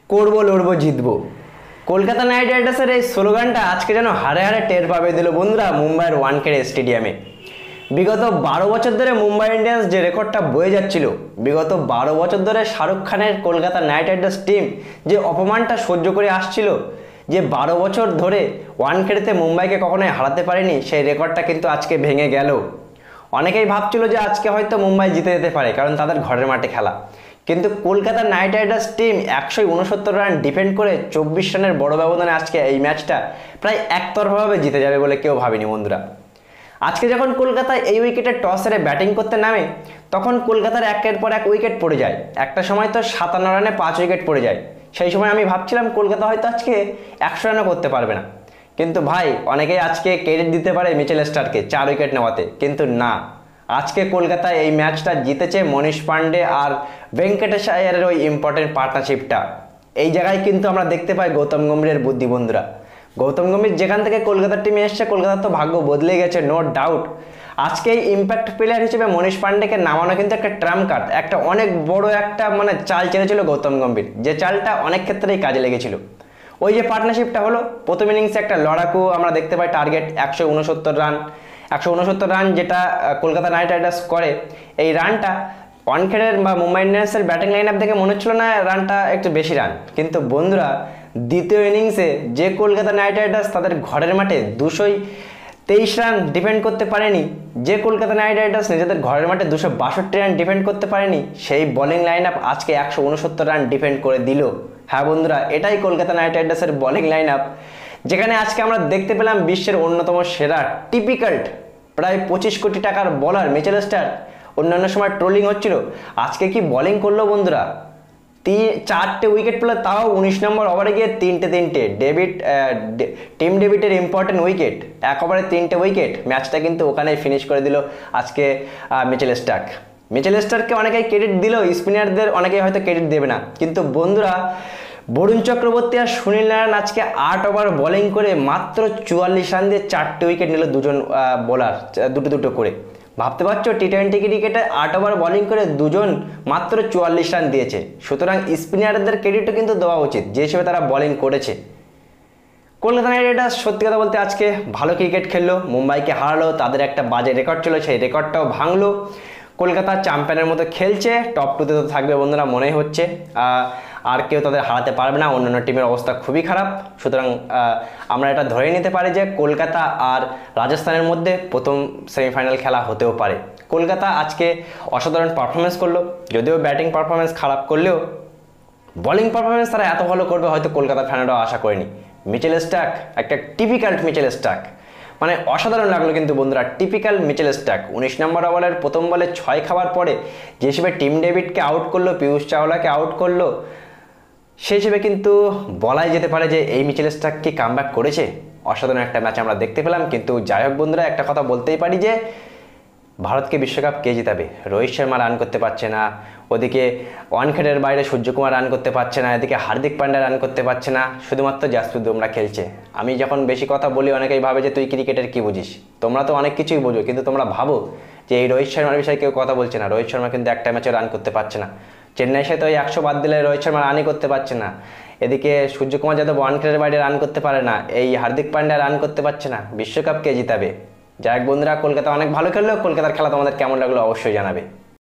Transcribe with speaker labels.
Speaker 1: করবো লড়বো জিতবো। কলকাতা নাইট রাইডার্সের এই স্লোগানটা আজকে যেন হারে হারে টের পাবে দিল বন্ধুরা মুম্বাইয়ের ওয়ানখেড়ে স্টেডিয়ামে। বিগত 12 বছর ধরে মুম্বাই ইন্ডিয়ান্স যে রেকর্ডটা বয়ে যাচ্ছিল, বিগত 12 বছর ধরে শাহরুখ খানের কলকাতা নাইট রাইডার্স টিম যে অপমানটা সহ্য করে আসছিল, যে 12 বছর ধরে ওয়ানখেড়েতে মুম্বাইকে কখনোই হারাতে পারেনি, সেই রেকর্ডটা কিন্তু আজকে ভেঙে গেল। অনেকেই ভাবছিল যে আজকে হয়তো মুম্বাই জিতে যেতে পারে, কারণ তাদের ঘরের মাঠে খেলা। কিন্তু Kolkata night Riders team 169 run defend করে 24 রানের বড় ব্যবধানে আজকে এই ম্যাচটা প্রায় একতরফাভাবে জিতে যাবে বলে কেউ ভাবেনি বন্ধুরা। আজকে যখন কলকাতা এই উইকেটে টস হেরে ব্যাটিং করতে নামে, তখন কলকাতার একের পর এক উইকেট পড়ে যায়। একটা সময় তো 57 রানে 5 উইকেট পড়ে যায়। সেই সময় আমি ভাবছিলাম কলকাতা হয়তো আজকে 100 রানও করতে পারবে না। কিন্তু ভাই, অনেকেই আজকে ক্রেডিট দিতে পারে মিচেল স্টার্ককে 4 উইকেট নেওয়াতে, কিন্তু না, আজকে কলকাতা এই ম্যাচটা জিতেছে মনীষ পান্ডে আর ভেঙ্কটেশ আয়ারের ওই ইম্পর্টেন্ট পার্টনারশিপটা। এই জায়গায় কিন্তু আমরা দেখতে পাই গৌতম গম্ভীরের বুদ্ধি বন্ধুরা। গৌতম গম্ভীর যেখান থেকে কলকাতার টিমে এসছে, কলকাতার তো ভাগ্য বদলে গেছে, নো ডাউট। আজকে এই ইম্প্যাক্ট প্লেয়ার হিসেবে মনীষ পান্ডেকে নামানো কিন্তু একটা ট্রাম্প কার্ড, একটা অনেক বড় একটা চাল চেনেছিল গৌতম গম্ভীর, যে চালটা অনেক ক্ষেত্রেই কাজে লেগেছিল। ওই যে পার্টনারশিপটা হলো, প্রথম ইনিংসে একটা লড়াকু আমরা দেখতে পাই, টার্গেট 169 রান যেটা কলকাতা নাইট রাইডার্স করে। এই রানটা ওয়ানখেড়ের বা মুম্বাই ইন্ডিয়ান্সের ব্যাটিং লাইন আপ দেখে মনে হচ্ছিল না রানটা একটু বেশি রান, কিন্তু বন্ধুরা দ্বিতীয় ইনিংসে যে কলকাতা নাইট রাইডার্স তাদের ঘরের মাঠে 223 রান ডিফেন্ড করতে পারেনি, যে কলকাতা নাইট রাইডার্স নিজেদের ঘরের মাঠে 262 রান ডিফেন্ড করতে পারেনি, সেই বোলিং লাইন আপ আজকে 169 রান ডিফেন্ড করে দিল। হ্যাঁ বন্ধুরা, এটাই কলকাতা নাইট রাইডার্সের বোলিং লাইন আপ, যেখানে আজকে আমরা দেখতে পেলাম বিশ্বের অন্যতম সেরা টিপিক্যাল প্রায় 25 কোটি টাকার বলার মিচেল স্টার্ক। অন্যান্য সময় ট্রোলিং হচ্ছিল, আজকে কি বোলিং করলো বন্ধুরা, 4টে উইকেট পেল, তাও 19 নম্বর ওভারে গিয়ে 3টে টিম ডেভিডের ইম্পর্টেন্ট উইকেট, এক ওভারে 3টে উইকেট, ম্যাচটা কিন্তু ওখানেই ফিনিশ করে দিল আজকে মিচেল স্টার্ককে অনেকেই ক্রেডিট দিল, স্পিনারদের অনেকেই হয়তো ক্রেডিট দেবে না, কিন্তু বন্ধুরা বরুণ চক্রবর্তী আর সুনীল নারায়ণ আজকে 8 ওভার বোলিং করে মাত্র 44 রান দিয়ে 4টে উইকেট নিল দুজন বোলার, দুটো করে। ভাবতে পারছো টি-20 ক্রিকেটে 8 ওভার বোলিং করে দুজন মাত্র 44 রান দিয়েছে। সুতরাং স্পিনারদের ক্রেডিটও কিন্তু দেওয়া উচিত, যে হিসেবে তারা বোলিং করেছে। কলকাতা নাইট রাইডার্স সত্যি কথা বলতে আজকে ভালো ক্রিকেট খেললো, মুম্বাইকে হারালো, তাদের একটা বাজে রেকর্ড ছিল, সেই রেকর্ডটাও ভাঙলো। কলকাতা চ্যাম্পিয়নের মতো খেলছে, টপ 2তে তো থাকবে বন্ধুরা মনেই হচ্ছে, আর কেউ তাদের হারাতে পারবে না। অন্যান্য টিমের অবস্থা খুবই খারাপ। সুতরাং আমরা এটা ধরে নিতে পারি যে কলকাতা আর রাজস্থানের মধ্যে প্রথম সেমিফাইনাল খেলা হতেও পারে। কলকাতা আজকে অসাধারণ পারফরমেন্স করলো, যদিও ব্যাটিং পারফরমেন্স খারাপ করলেও বোলিং পারফরমেন্স তারা এত ভালো করবে হয়তো কলকাতা ফ্যানেরাও আশা করেনি। মিচেল স্টার্ক একটা টিপিক্যাল মিচেল স্টার্ক, অসাধারণ লাগলো কিন্তু বন্ধুরা, টিপিক্যাল মিচেল স্টার্ক। 19 নম্বর ওভারের প্রথম বলে 6 খাওয়ার পরে যে হিসেবে টিম ডেভিডকে আউট করলো, পীয়ূষ চাওলাকে আউট করলো, সেই হিসেবে কিন্তু বলাই যেতে পারে যে এই মিচেল স্টার্ক কি কামব্যাক করেছে। অসাধারণ একটা ম্যাচ আমরা দেখতে পেলাম। কিন্তু যাই হোক বন্ধুরা, একটা কথা বলতেই পারি যে ভারতকে বিশ্বকাপ কে জিতাবে? রোহিত শর্মা রান করতে পারছে না, ওদিকে ওয়ানখেড়ের বাইরে সূর্যকুমার রান করতে পারছে না, এদিকে হার্দিক পান্ড্যা রান করতে পারছে না, শুধুমাত্র জাসপ্রীত বুমরা খেলছে। আমি যখন বেশি কথা বলি অনেকেই ভাবে যে তুই ক্রিকেটের কি বুঝিস, তোমরা তো অনেক কিছুই বোঝো, কিন্তু তোমরা ভাবো যে এই রোহিত শর্মার বিষয়ে কেউ কথা বলছে না। রোহিত শর্মা কিন্তু একটা ম্যাচে রান করতে পারছে না, চেন্নাই সে তো 100 বাদ দিলে রোহিত শর্মা রানই করতে পারছে না, এদিকে সূর্যকুমার যাদব ওয়ানখেড়ের বাইরে রান করতে পারে না, এই হার্দিক পান্ড্যা রান করতে পারছে না, বিশ্বকাপ কে জিতাবে? যাই হোক বন্ধুরা, কলকাতা অনেক ভালো খেললো। কলকাতার খেলা তোমাদের কেমন লাগলো অবশ্যই জানাবে।